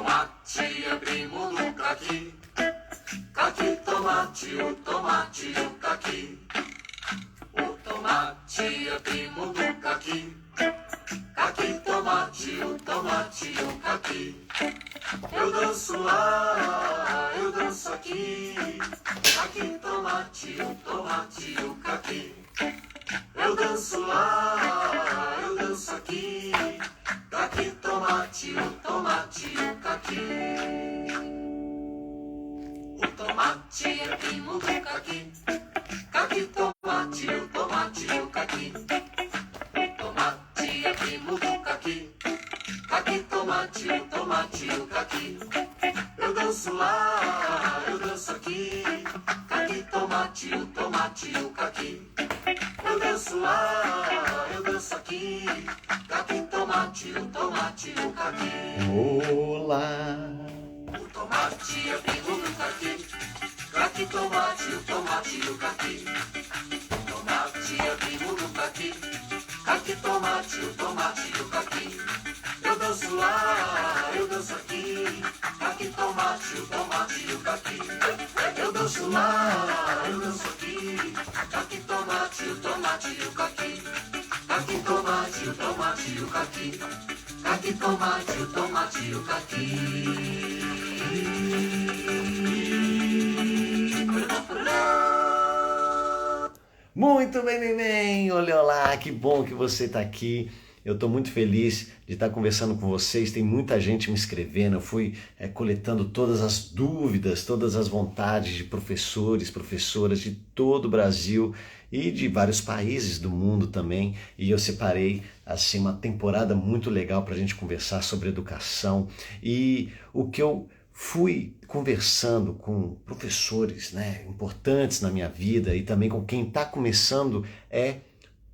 tomate é primo do caqui. Caqui, tomate, o caqui. O tomate é primo do caqui. Caqui, tomate, o caqui. Eu danço lá, eu danço aqui. Caqui, tomate, o caqui. Eu danço lá, eu danço aqui. Caqui, tomate, o caqui. O tomate é primo do caqui. Caqui, tomate, o caqui. O tomate é primo do caqui. Caqui, tomate, o caqui. Eu danço lá, eu danço aqui. Caqui, tomate, o caqui. Eu danço lá, eu danço aqui. Caqui, tomate, o caqui. Olá! O tomate é primo do caqui. Caqui, tomate, o caqui. O tomate é primo do caqui. Caqui, tomate, o caqui. Eu danço lá, eu danço aqui. Caqui, tomate, o caqui. Eu danço lá, eu danço aqui. Caqui, tomate, o caqui. Caqui, tomate, o caqui. Caqui, tomate, o caqui. Muito bem. Olha lá, que bom que você está aqui. Eu estou muito feliz de estar conversando com vocês. Tem muita gente me escrevendo. Eu fui coletando todas as dúvidas, todas as vontades de professores, professoras de todo o Brasil e de vários países do mundo também. E eu separei assim uma temporada muito legal para a gente conversar sobre educação. E o que eu fui conversando com professores, importantes na minha vida e também com quem está começando é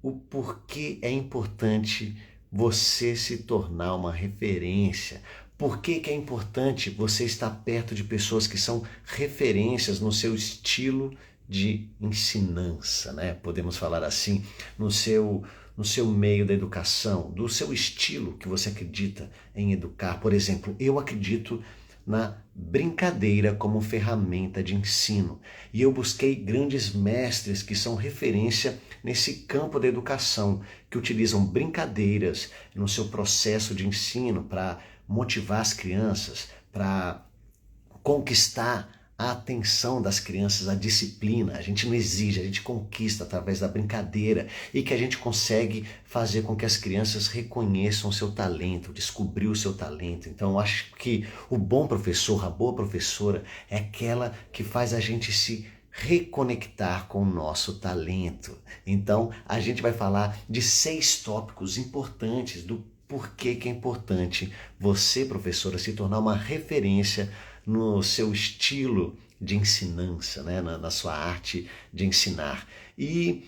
o porquê é importante você se tornar uma referência. Por que é importante você estar perto de pessoas que são referências no seu estilo de ensinança, Podemos falar assim, no seu meio da educação, do seu estilo que você acredita em educar. Por exemplo, eu acredito na brincadeira como ferramenta de ensino. E eu busquei grandes mestres que são referência nesse campo da educação, que utilizam brincadeiras no seu processo de ensino para motivar as crianças, para conquistar a atenção das crianças, a disciplina. A gente não exige, a gente conquista através da brincadeira e que a gente consegue fazer com que as crianças reconheçam o seu talento, descobrir o seu talento. Então eu acho que o bom professor, a boa professora é aquela que faz a gente se reconectar com o nosso talento. Então a gente vai falar de 6 tópicos importantes do porquê que é importante você, professora, se tornar uma referência no seu estilo de ensinança, na sua arte de ensinar. E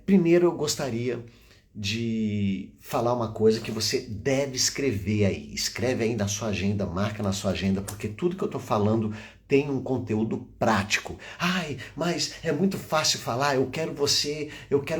primeiro eu gostaria de falar uma coisa que você deve escrever aí. Escreve aí na sua agenda, marca na sua agenda, porque tudo que eu estou falando tem um conteúdo prático. Ai, mas é muito fácil falar, eu quero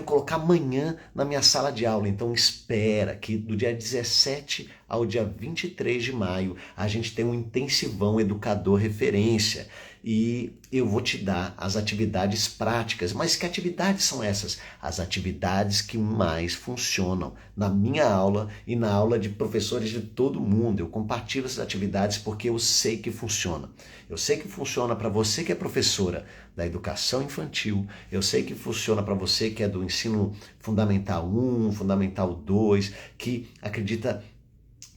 colocar amanhã na minha sala de aula. Então espera que do dia 17 ao dia 23 de maio a gente tem um intensivão educador referência. E eu vou te dar as atividades práticas. Mas que atividades são essas? As atividades que mais funcionam na minha aula e na aula de professores de todo mundo. Eu compartilho essas atividades porque eu sei que funciona. Eu sei que funciona para você que é professora da educação infantil. Eu sei que funciona para você que é do ensino fundamental 1, fundamental 2, que acredita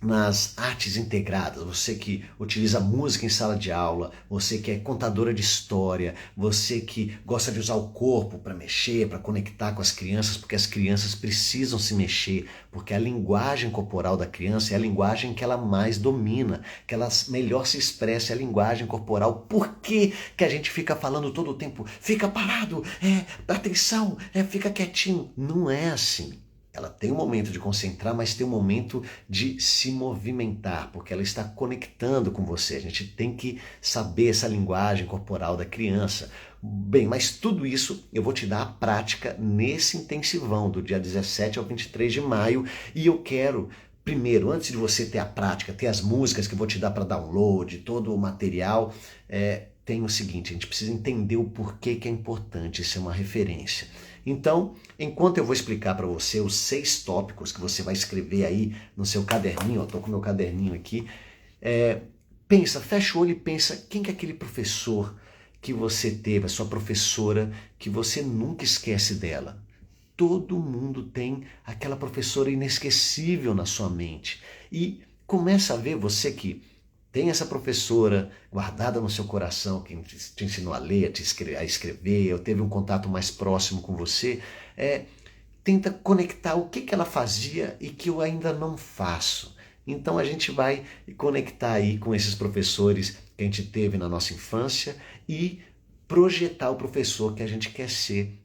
nas artes integradas, você que utiliza música em sala de aula, você que é contadora de história, você que gosta de usar o corpo para mexer, para conectar com as crianças, porque as crianças precisam se mexer, porque a linguagem corporal da criança é a linguagem que ela mais domina, que ela melhor se expressa, é a linguagem corporal. Por que a gente fica falando todo o tempo, fica parado, atenção, fica quietinho? Não é assim. Ela tem um momento de concentrar, mas tem um momento de se movimentar, porque ela está conectando com você. A gente tem que saber essa linguagem corporal da criança. Bem, mas tudo isso eu vou te dar a prática nesse intensivão do dia 17 ao 23 de maio e eu quero primeiro, antes de você ter a prática, ter as músicas que eu vou te dar para download, todo o material, tem o seguinte, a gente precisa entender o porquê que é importante ser uma referência. Então, enquanto eu vou explicar para você os 6 tópicos que você vai escrever aí no seu caderninho, eu estou com meu caderninho aqui, pensa, fecha o olho e pensa, quem que é aquele professor que você teve, a sua professora, que você nunca esquece dela? Todo mundo tem aquela professora inesquecível na sua mente. E começa a ver você que tem essa professora guardada no seu coração, que te ensinou a ler, a escrever, ou teve um contato mais próximo com você, tenta conectar o que ela fazia e que eu ainda não faço. Então a gente vai conectar aí com esses professores que a gente teve na nossa infância e projetar o professor que a gente quer ser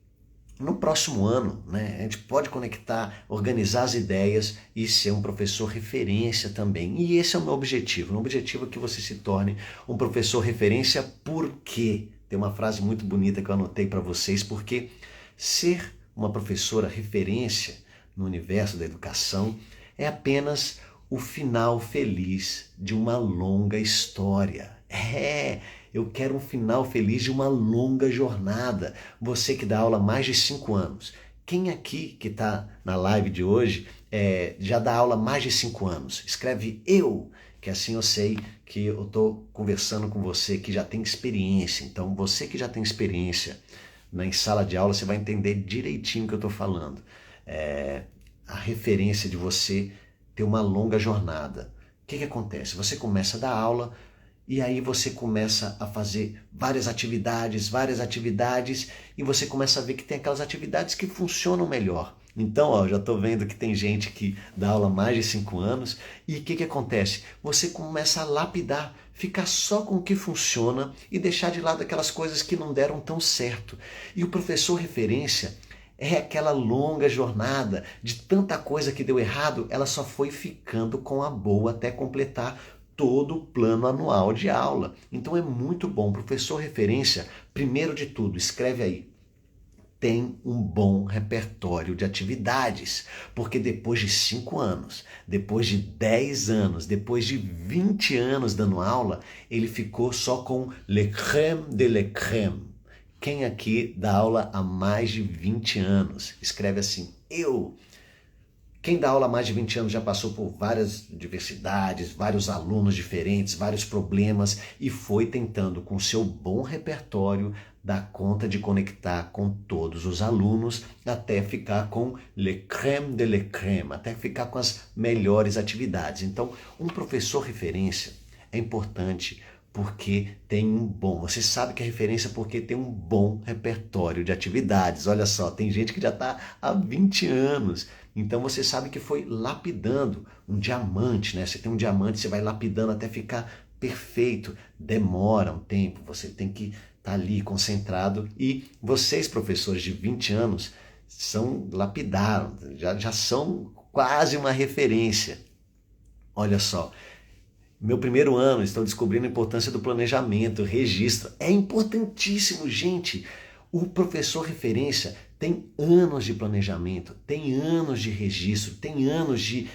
no próximo ano, né? A gente pode conectar, organizar as ideias e ser um professor referência também. E esse é o meu objetivo. O meu objetivo é que você se torne um professor referência. Por quê? Tem uma frase muito bonita que eu anotei para vocês, porque ser uma professora referência no universo da educação é apenas o final feliz de uma longa história. Eu quero um final feliz de uma longa jornada. Você que dá aula há mais de 5 anos. Quem aqui que está na live de hoje já dá aula há mais de 5 anos? Escreve eu, que assim eu sei que eu estou conversando com você que já tem experiência. Então você que já tem experiência em sala de aula, você vai entender direitinho o que eu estou falando. A referência de você ter uma longa jornada. O que acontece? Você começa a dar aula e aí você começa a fazer várias atividades e você começa a ver que tem aquelas atividades que funcionam melhor. Então, já estou vendo que tem gente que dá aula há mais de 5 anos e o que acontece? Você começa a lapidar, ficar só com o que funciona e deixar de lado aquelas coisas que não deram tão certo. E o professor referência é aquela longa jornada de tanta coisa que deu errado, ela só foi ficando com a boa até completar todo o plano anual de aula. Então é muito bom. Professor referência, primeiro de tudo, escreve aí, tem um bom repertório de atividades, porque depois de 5 anos, depois de 10 anos, depois de 20 anos dando aula, ele ficou só com le crème de le crème. Quem aqui dá aula há mais de 20 anos? Escreve assim, eu. Quem dá aula há mais de 20 anos já passou por várias diversidades, vários alunos diferentes, vários problemas e foi tentando, com seu bom repertório, dar conta de conectar com todos os alunos até ficar com le crème de le crème, até ficar com as melhores atividades. Então, um professor referência é importante porque tem um bom, você sabe que é referência porque tem um bom repertório de atividades. Olha só, tem gente que já está há 20 anos, então você sabe que foi lapidando um diamante, né? Você tem um diamante, você vai lapidando até ficar perfeito, demora um tempo, você tem que estar ali concentrado e vocês, professores de 20 anos, lapidaram, já são quase uma referência. Olha só, meu primeiro ano, estão descobrindo a importância do planejamento, registro. É importantíssimo, gente. O professor referência tem anos de planejamento, tem anos de registro, tem anos de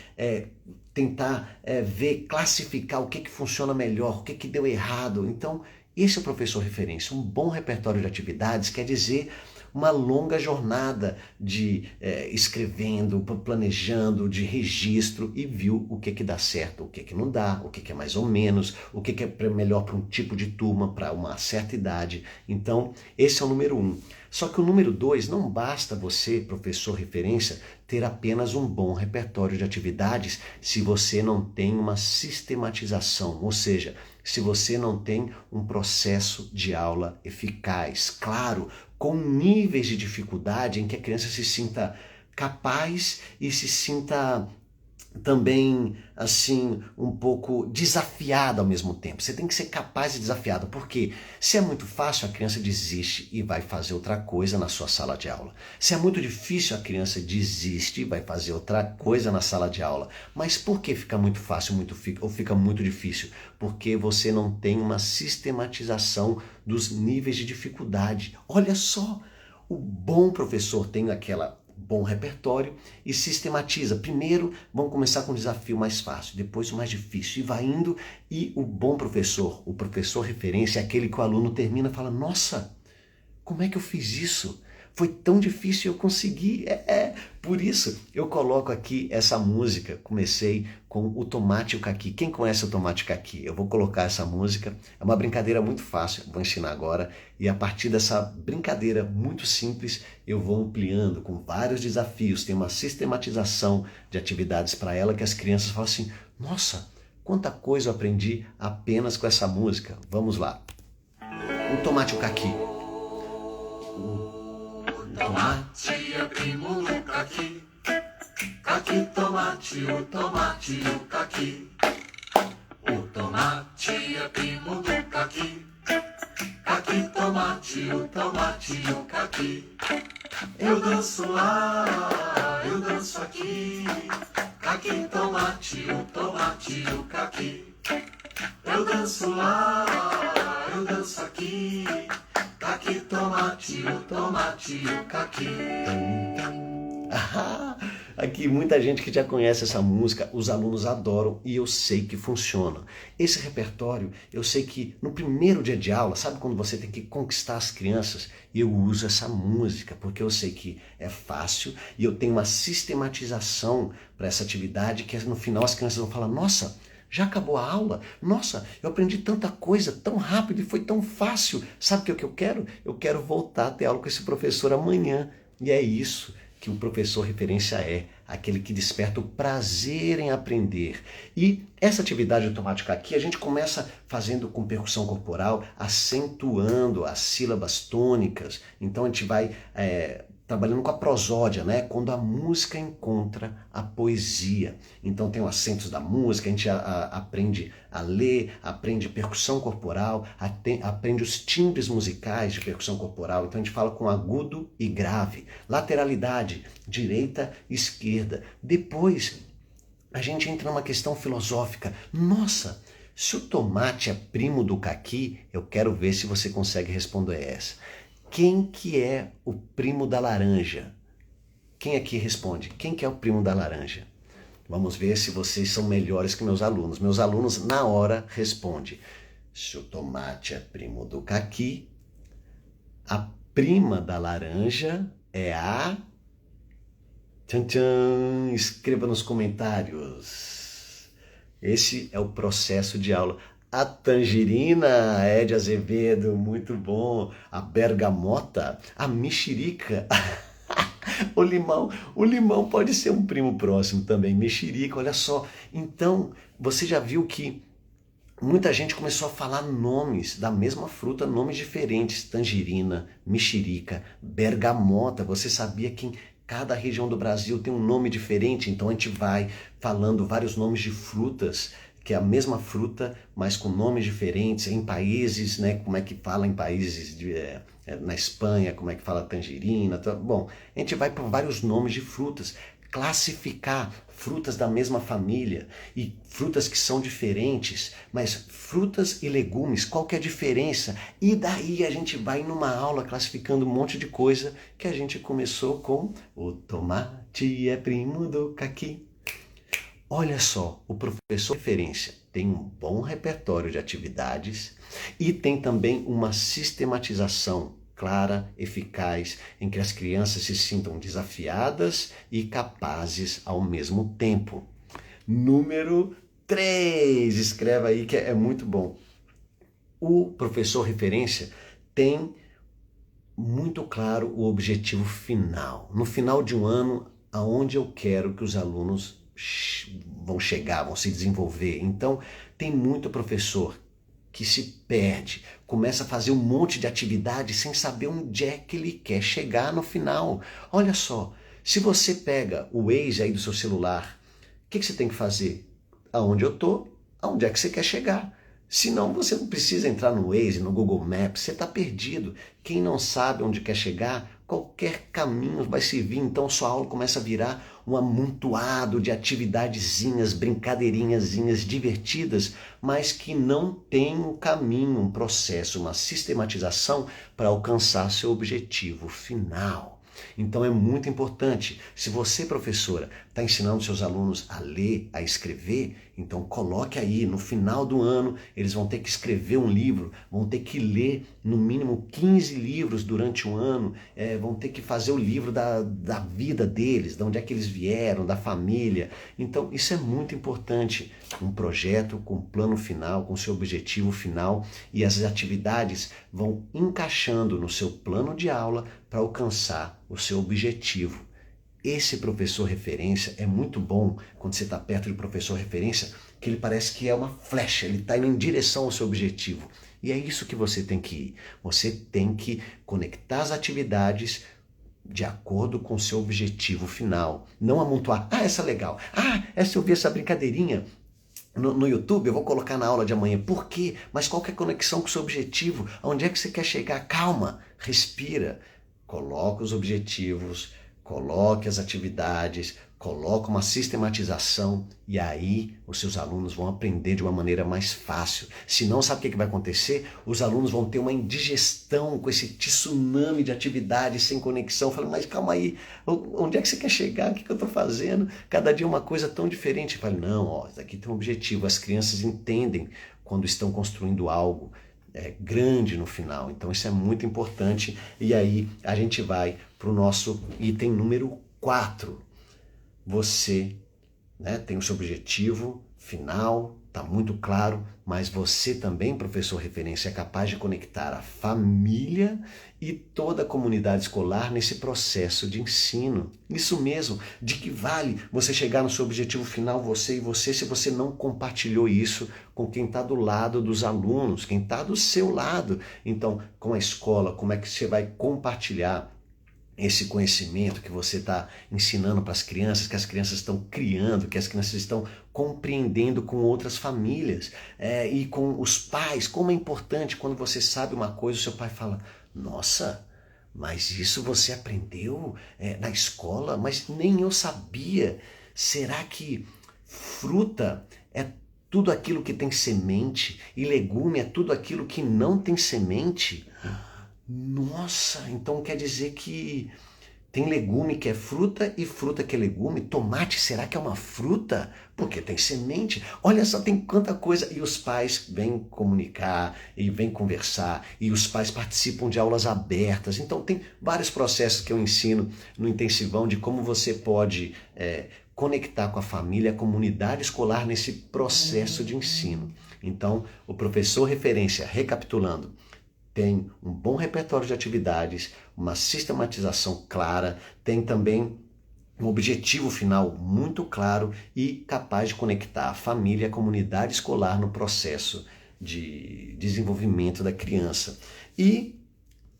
tentar ver, classificar o que funciona melhor, o que deu errado. Então, esse é o professor referência. Um bom repertório de atividades quer dizer uma longa jornada de escrevendo, planejando, de registro e viu o que dá certo, o que não dá, o que é mais ou menos, o que é melhor para um tipo de turma, para uma certa idade. Então, esse é o número 1. Só que o número 2, não basta você, professor referência, ter apenas um bom repertório de atividades se você não tem uma sistematização, ou seja, se você não tem um processo de aula eficaz, claro, com níveis de dificuldade em que a criança se sinta capaz e se sinta também, assim, um pouco desafiada ao mesmo tempo. Você tem que ser capaz e desafiado, porque se é muito fácil, a criança desiste e vai fazer outra coisa na sua sala de aula. Se é muito difícil, a criança desiste e vai fazer outra coisa na sala de aula. Mas por que fica muito fácil ou fica muito difícil? Porque você não tem uma sistematização dos níveis de dificuldade. Olha só, o bom professor tem aquela bom repertório e sistematiza. Primeiro, vamos começar com o desafio mais fácil, depois o mais difícil, e vai indo. E o bom professor, o professor referência, é aquele que o aluno termina e fala, nossa, como é que eu fiz isso? Foi tão difícil e eu consegui. Por isso eu coloco aqui essa música. Comecei com o Tomate e o Caqui. Quem conhece o Tomate e o Caqui? Eu vou colocar essa música. É uma brincadeira muito fácil, vou ensinar agora. E a partir dessa brincadeira muito simples, eu vou ampliando com vários desafios. Tem uma sistematização de atividades para ela que as crianças falam assim, nossa, quanta coisa eu aprendi apenas com essa música. Vamos lá. O Tomate e o Caqui. Tomate é primo do caqui, caqui tomate, o tomate e o caqui. O tomate é primo do caqui, caqui tomate, o tomate e o caqui. Eu danço lá, eu danço aqui, caqui tomate, o tomate e o caqui. Eu danço lá, eu danço aqui, caqui tomate, o tomate e o caqui. Aqui muita gente que já conhece essa música, os alunos adoram e eu sei que funciona. Esse repertório, eu sei que no primeiro dia de aula, sabe quando você tem que conquistar as crianças? Eu uso essa música porque eu sei que é fácil e eu tenho uma sistematização para essa atividade que no final as crianças vão falar, nossa, já acabou a aula? Nossa, eu aprendi tanta coisa tão rápido e foi tão fácil. Sabe o que eu quero? Eu quero voltar a ter aula com esse professor amanhã. E é isso que o professor referência é, aquele que desperta o prazer em aprender. E essa atividade automática aqui, a gente começa fazendo com percussão corporal, acentuando as sílabas tônicas. Então a gente vai trabalhando com a prosódia, né? Quando a música encontra a poesia. Então tem os acentos da música, a gente aprende a ler, aprende percussão corporal, aprende os timbres musicais de percussão corporal. Então a gente fala com agudo e grave, lateralidade, direita e esquerda. Depois a gente entra numa questão filosófica. Nossa, se o tomate é primo do caqui, eu quero ver se você consegue responder essa. Quem que é o primo da laranja? Quem aqui responde? Quem que é o primo da laranja? Vamos ver se vocês são melhores que meus alunos. Meus alunos, na hora, respondem. Se o tomate é primo do caqui, a prima da laranja é a... Tchan, tchan. Escreva nos comentários. Esse é o processo de aula. A tangerina, Ed Azevedo, muito bom. A bergamota, a mexerica, o limão pode ser um primo próximo também, mexerica, olha só. Então, você já viu que muita gente começou a falar nomes da mesma fruta, nomes diferentes, tangerina, mexerica, bergamota. Você sabia que em cada região do Brasil tem um nome diferente? Então a gente vai falando vários nomes de frutas, que é a mesma fruta, mas com nomes diferentes, em países, né? Como é que fala em países, na Espanha, como é que fala tangerina. Bom, a gente vai por vários nomes de frutas, classificar frutas da mesma família e frutas que são diferentes, mas frutas e legumes, qual que é a diferença? E daí a gente vai numa aula classificando um monte de coisa que a gente começou com o tomate é primo do caqui. Olha só, o professor de referência tem um bom repertório de atividades e tem também uma sistematização clara, eficaz, em que as crianças se sintam desafiadas e capazes ao mesmo tempo. Número 3, escreva aí que é muito bom. O professor referência tem muito claro o objetivo final. No final de um ano, aonde eu quero que os alunos vão chegar, vão se desenvolver. Então, tem muito professor que se perde, começa a fazer um monte de atividade sem saber onde é que ele quer chegar no final. Olha só, se você pega o Waze aí do seu celular, o que você tem que fazer? Aonde eu tô, aonde é que você quer chegar? Senão você não precisa entrar no Waze, no Google Maps, você está perdido. Quem não sabe onde quer chegar, qualquer caminho vai servir. Então sua aula começa a virar um amontoado de atividadezinhas, brincadeirinhazinhas divertidas, mas que não tem um caminho, um processo, uma sistematização para alcançar seu objetivo final. Então é muito importante. Se você, professora, está ensinando seus alunos a ler, a escrever, então coloque aí, no final do ano, eles vão ter que escrever um livro, vão ter que ler no mínimo 15 livros durante um ano, vão ter que fazer o livro da vida deles, de onde é que eles vieram, da família. Então isso é muito importante. Um projeto com plano final, com seu objetivo final, e as atividades vão encaixando no seu plano de aula para alcançar o seu objetivo. Esse professor referência é muito bom quando você está perto de professor referência, que ele parece que é uma flecha, ele está indo em direção ao seu objetivo. E é isso que você tem que ir. Você tem que conectar as atividades de acordo com o seu objetivo final. Não amontoar, essa é legal, essa eu vi essa brincadeirinha no YouTube, eu vou colocar na aula de amanhã. Por quê? Mas qual que é a conexão com o seu objetivo? Aonde é que você quer chegar? Calma, respira. Coloca os objetivos, coloque as atividades, coloque uma sistematização e aí os seus alunos vão aprender de uma maneira mais fácil. Se não, sabe o que vai acontecer? Os alunos vão ter uma indigestão com esse tsunami de atividades sem conexão. Falando, mas calma aí, onde é que você quer chegar? O que eu estou fazendo? Cada dia uma coisa tão diferente. Eu falo, não, isso aqui tem um objetivo. As crianças entendem quando estão construindo algo grande no final. Então isso é muito importante. E aí a gente vai para o nosso item número 4. Você tem o seu objetivo final, está muito claro, mas você também, professor referência, é capaz de conectar a família e toda a comunidade escolar nesse processo de ensino. Isso mesmo, de que vale você chegar no seu objetivo final, você e você, se você não compartilhou isso com quem está do lado dos alunos, quem está do seu lado. Então, com a escola, como é que você vai compartilhar esse conhecimento que você está ensinando para as crianças, que as crianças estão criando, que as crianças estão compreendendo com outras famílias e com os pais. Como é importante quando você sabe uma coisa, o seu pai fala, nossa, mas isso você aprendeu na escola? Mas nem eu sabia. Será que fruta é tudo aquilo que tem semente e legume é tudo aquilo que não tem semente? Nossa, então quer dizer que tem legume que é fruta e fruta que é legume? Tomate, será que é uma fruta? Porque tem semente. Olha só, tem quanta coisa. E os pais vêm comunicar e vêm conversar. E os pais participam de aulas abertas. Então tem vários processos que eu ensino no intensivão de como você pode conectar com a família, a comunidade escolar nesse processo de ensino. Então, o professor referência, recapitulando, tem um bom repertório de atividades, uma sistematização clara, tem também um objetivo final muito claro e capaz de conectar a família e a comunidade escolar no processo de desenvolvimento da criança. E,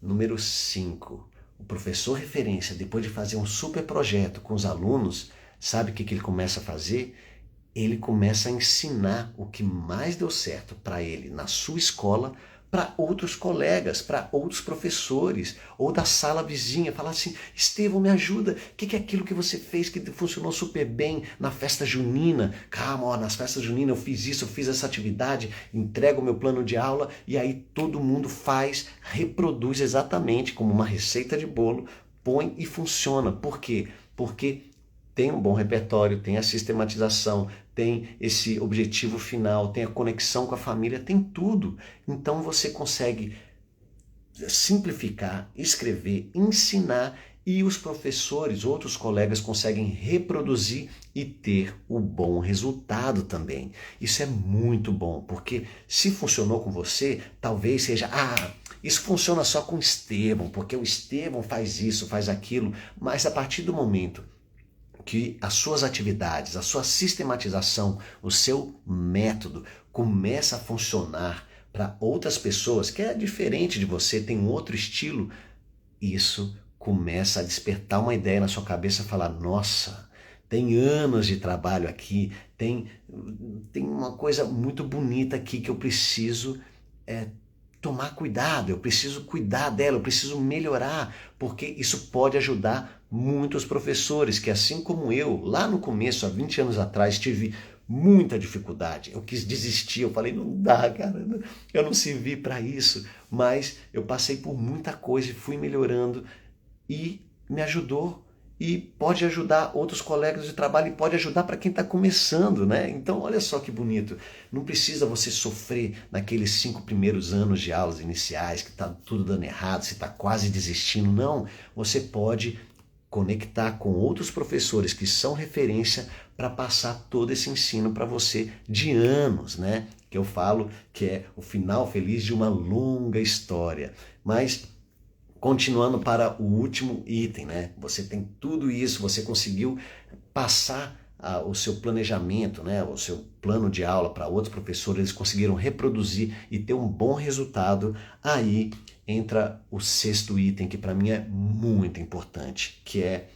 número 5, o professor referência, depois de fazer um super projeto com os alunos, sabe o que ele começa a fazer? Ele começa a ensinar o que mais deu certo para ele na sua escola, para outros colegas, para outros professores, ou da sala vizinha, falar assim, Estevão, me ajuda, o que é aquilo que você fez que funcionou super bem na festa junina? Calma, nas festas juninas eu fiz isso, eu fiz essa atividade, entrego o meu plano de aula, e aí todo mundo faz, reproduz exatamente como uma receita de bolo, põe e funciona. Por quê? Porque tem um bom repertório, tem a sistematização, tem esse objetivo final, tem a conexão com a família, tem tudo. Então você consegue simplificar, escrever, ensinar e os professores, outros colegas conseguem reproduzir e ter o bom resultado também. Isso é muito bom, porque se funcionou com você, talvez seja, isso funciona só com o Estevão, porque o Estevão faz isso, faz aquilo, mas a partir do momento que as suas atividades, a sua sistematização, o seu método começa a funcionar para outras pessoas, que é diferente de você, tem um outro estilo, isso começa a despertar uma ideia na sua cabeça e falar, nossa, tem anos de trabalho aqui, tem uma coisa muito bonita aqui que eu preciso tomar cuidado, eu preciso cuidar dela, eu preciso melhorar, porque isso pode ajudar muitos professores que, assim como eu, lá no começo, há 20 anos atrás, tive muita dificuldade. Eu quis desistir, eu falei, não dá, cara, eu não servi para isso, mas eu passei por muita coisa e fui melhorando e me ajudou e pode ajudar outros colegas de trabalho e pode ajudar para quem está começando, né? Então, olha só que bonito. Não precisa você sofrer naqueles 5 primeiros anos de aulas iniciais, que está tudo dando errado, você está quase desistindo. Não, você pode conectar com outros professores que são referência para passar todo esse ensino para você de anos, né? Que eu falo que é o final feliz de uma longa história. Mas continuando para o último item, né? Você tem tudo isso, você conseguiu passar o seu planejamento, né? O seu plano de aula para outros professores, eles conseguiram reproduzir e ter um bom resultado. Aí entra o 6º item, que para mim é muito importante, que é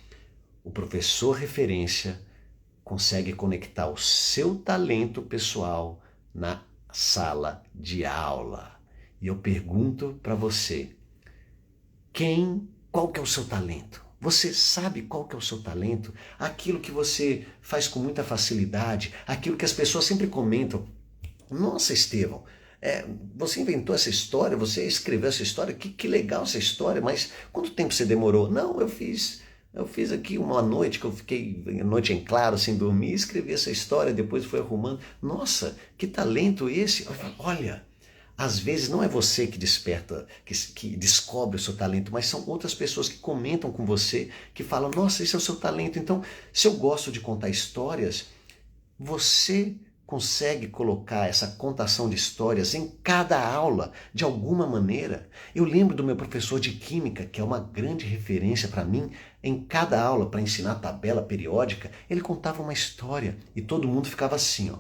o professor referência consegue conectar o seu talento pessoal na sala de aula. E eu pergunto para você, qual que é o seu talento? Você sabe qual que é o seu talento? Aquilo que você faz com muita facilidade, aquilo que as pessoas sempre comentam. Nossa, Estevão, você inventou essa história, você escreveu essa história, que legal essa história, mas quanto tempo você demorou? Não, eu fiz aqui uma noite que eu fiquei, noite em claro, sem dormir, escrevi essa história, depois fui arrumando. Nossa, que talento esse! Olha, às vezes não é você que desperta, que descobre o seu talento, mas são outras pessoas que comentam com você, que falam, nossa, esse é o seu talento. Então, se eu gosto de contar histórias, você consegue colocar essa contação de histórias em cada aula, de alguma maneira. Eu lembro do meu professor de Química, que é uma grande referência para mim, em cada aula, para ensinar tabela periódica, ele contava uma história e todo mundo ficava assim, ó.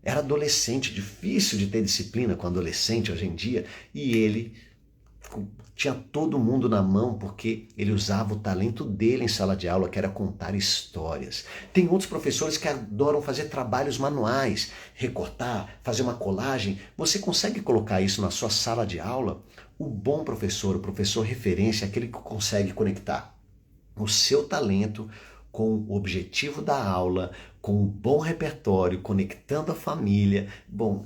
Era adolescente, difícil de ter disciplina com adolescente hoje em dia, e ele tinha todo mundo na mão porque ele usava o talento dele em sala de aula, que era contar histórias. Tem outros professores que adoram fazer trabalhos manuais, recortar, fazer uma colagem. Você consegue colocar isso na sua sala de aula? O bom professor, o professor referência, é aquele que consegue conectar o seu talento com o objetivo da aula, com um bom repertório, conectando a família,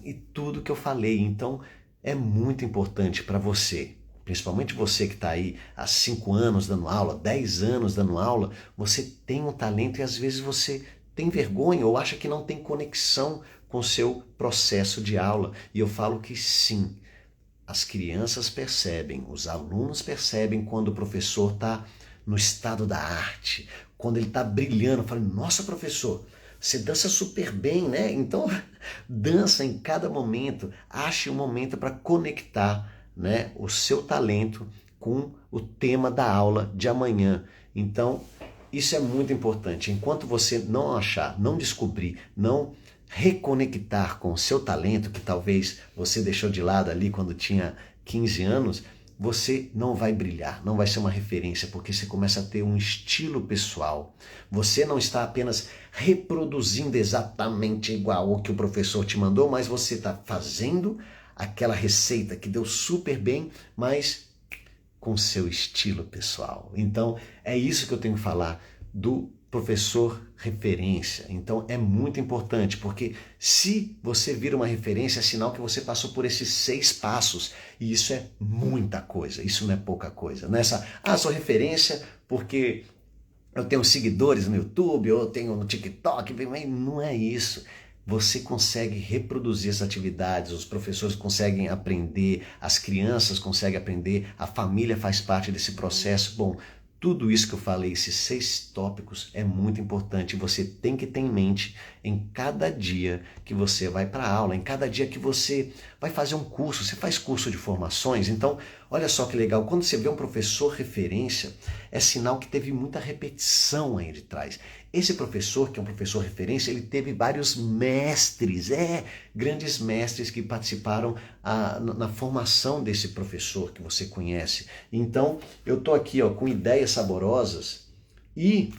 e tudo que eu falei. Então, é muito importante para você, principalmente você que está aí há 5 anos dando aula, 10 anos dando aula, você tem um talento e às vezes você tem vergonha ou acha que não tem conexão com o seu processo de aula. E eu falo que sim, as crianças percebem, os alunos percebem quando o professor está no estado da arte, quando ele está brilhando, falando, nossa, professor, você dança super bem, né? Então, dança em cada momento, ache um momento para conectar, né, o seu talento com o tema da aula de amanhã. Então, isso é muito importante. Enquanto você não achar, não descobrir, não reconectar com o seu talento, que talvez você deixou de lado ali quando tinha 15 anos, você não vai brilhar, não vai ser uma referência, porque você começa a ter um estilo pessoal. Você não está apenas reproduzindo exatamente igual o que o professor te mandou, mas você está fazendo aquela receita que deu super bem, mas com seu estilo pessoal. Então, é isso que eu tenho que falar do professor referência. Então, é muito importante, porque se você vira uma referência, é sinal que você passou por esses 6 passos, e isso é muita coisa, isso não é pouca coisa. Não é essa, sou referência porque eu tenho seguidores no YouTube, ou eu tenho no TikTok, não é isso. Você consegue reproduzir essas atividades, os professores conseguem aprender, as crianças conseguem aprender, a família faz parte desse processo. Tudo isso que eu falei, esses 6 tópicos, é muito importante. Você tem que ter em mente em cada dia que você vai para a aula, em cada dia que você vai fazer um curso. Você faz curso de formações, então olha só que legal. Quando você vê um professor referência, é sinal que teve muita repetição aí de trás. Esse professor, que é um professor referência, ele teve vários mestres, grandes mestres que participaram na formação desse professor que você conhece. Então, eu estou aqui com ideias saborosas, e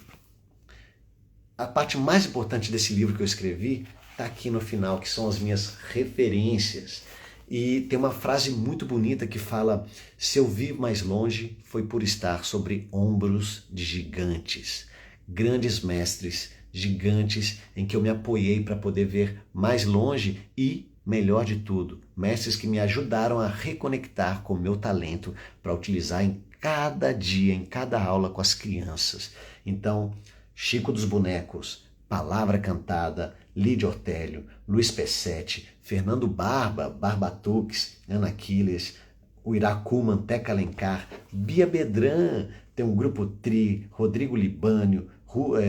a parte mais importante desse livro que eu escrevi está aqui no final, que são as minhas referências. E tem uma frase muito bonita que fala: se eu vi mais longe, foi por estar sobre ombros de gigantes. Grandes mestres, gigantes, em que eu me apoiei para poder ver mais longe e, melhor de tudo, mestres que me ajudaram a reconectar com o meu talento para utilizar em cada dia, em cada aula com as crianças. Então, Chico dos Bonecos, Palavra Cantada, Lídia Ortélio, Luiz Pessetti, Fernando Barbatux, Ana Aquiles, o Iracu Manteca Alencar, Bia Bedran, tem um grupo Tri, Rodrigo Libânio,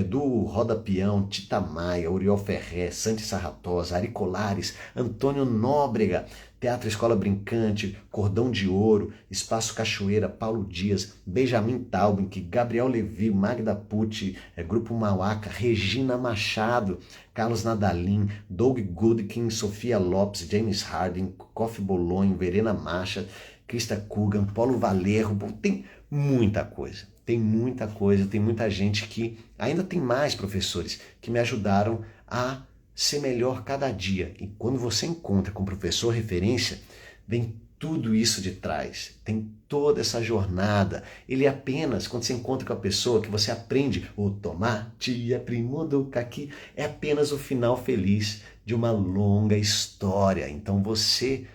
do Roda Peão, Tita Maia, Uriel Ferré, Santi Sarratosa, Ari Colares, Antônio Nóbrega, Teatro Escola Brincante, Cordão de Ouro, Espaço Cachoeira, Paulo Dias, Benjamin Taubink, Gabriel Levi, Magda Pucci, Grupo Mauaca, Regina Machado, Carlos Nadalim, Doug Goodkin, Sofia Lopes, James Harding, Kofi Bolonho, Verena Macha, Krista Kugan, Paulo Valerro, tem muita coisa. Tem muita coisa, tem muita gente que ainda tem mais professores que me ajudaram a ser melhor cada dia. E quando você encontra com o professor referência, vem tudo isso de trás, tem toda essa jornada. Ele é apenas, quando você encontra com a pessoa que você aprende, o tomate é primo do caqui, é apenas o final feliz de uma longa história. Então se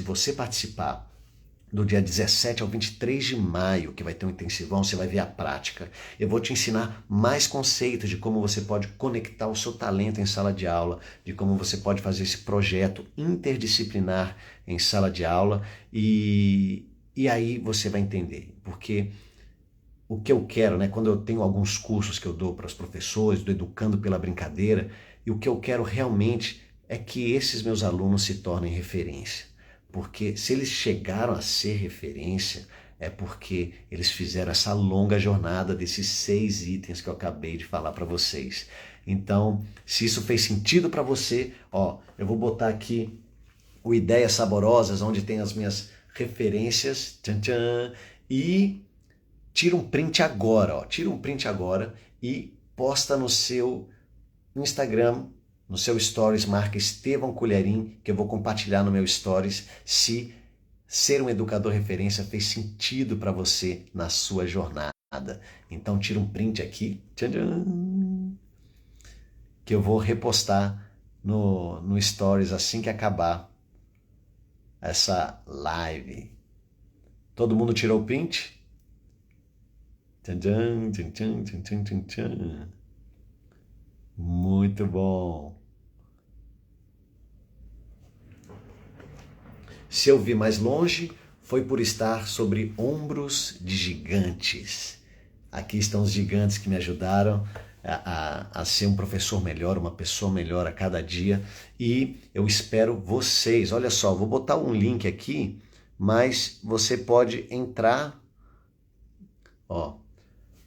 você participar do dia 17 ao 23 de maio, que vai ter um intensivão, você vai ver a prática. Eu vou te ensinar mais conceitos de como você pode conectar o seu talento em sala de aula, de como você pode fazer esse projeto interdisciplinar em sala de aula e aí você vai entender. Porque o que eu quero, né, quando eu tenho alguns cursos que eu dou para os professores, do Educando pela Brincadeira, e o que eu quero realmente é que esses meus alunos se tornem referência. Porque se eles chegaram a ser referência, é porque eles fizeram essa longa jornada desses 6 itens que eu acabei de falar para vocês. Então, se isso fez sentido para você, eu vou botar aqui o Ideias Saborosas, onde tem as minhas referências, e tira um print agora, tira um print agora e posta no seu Instagram, no seu Stories, marca Estevão Colherim, que eu vou compartilhar no meu Stories, se ser um educador referência fez sentido para você na sua jornada. Então tira um print aqui, que eu vou repostar no Stories assim que acabar essa live. Todo mundo tirou o print? Muito bom. Se eu vi mais longe, foi por estar sobre ombros de gigantes. Aqui estão os gigantes que me ajudaram a ser um professor melhor, uma pessoa melhor a cada dia. E eu espero vocês. Olha só, vou botar um link aqui, mas você pode entrar,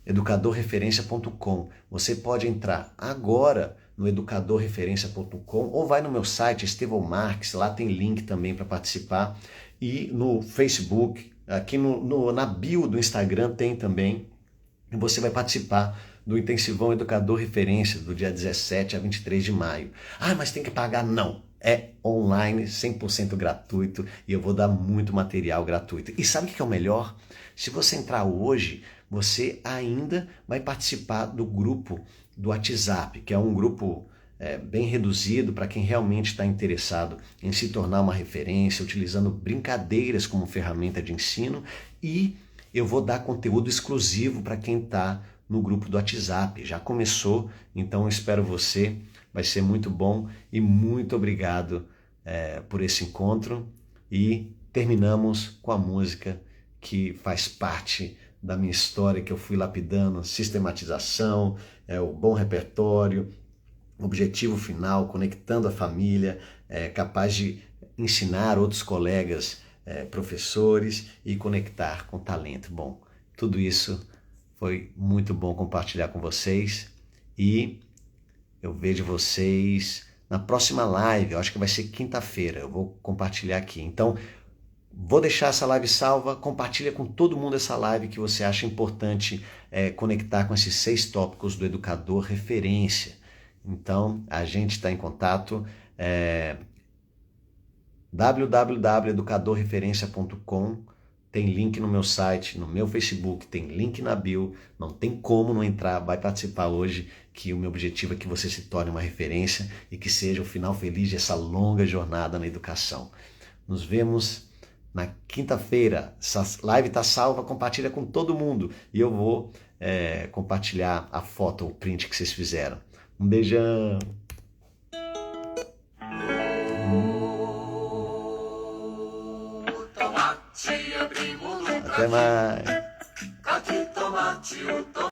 educadorreferência.com. Você pode entrar agora no educadorreferência.com ou vai no meu site, Estevão Marques, lá tem link também para participar. E no Facebook, aqui na bio do Instagram tem também. E você vai participar do Intensivão Educador Referência do dia 17 a 23 de maio. Ah, mas tem que pagar? Não. É online, 100% gratuito e eu vou dar muito material gratuito. E sabe o que é o melhor? Se você entrar hoje, você ainda vai participar do grupo do WhatsApp, que é um grupo bem reduzido para quem realmente está interessado em se tornar uma referência, utilizando brincadeiras como ferramenta de ensino, e eu vou dar conteúdo exclusivo para quem está no grupo do WhatsApp. Já começou, então eu espero você, vai ser muito bom e muito obrigado por esse encontro. E terminamos com a música que faz parte da minha história, que eu fui lapidando: sistematização, o bom repertório, objetivo final, conectando a família, capaz de ensinar outros colegas, professores e conectar com talento. Bom, tudo isso foi muito bom compartilhar com vocês e eu vejo vocês na próxima live. Eu acho que vai ser quinta-feira, eu vou compartilhar aqui. Então, vou deixar essa live salva, compartilha com todo mundo essa live que você acha importante conectar com esses 6 tópicos do educador referência. Então, a gente está em contato, www.educadorreferencia.com, tem link no meu site, no meu Facebook, tem link na bio, não tem como não entrar, vai participar hoje, que o meu objetivo é que você se torne uma referência e que seja o final feliz dessa longa jornada na educação. Nos vemos na quinta-feira. Essa live está salva, compartilha com todo mundo. E eu vou compartilhar a foto, o print que vocês fizeram. Um beijão. Tomate, abrimos no Até mais. caqui, tomate, o tomate.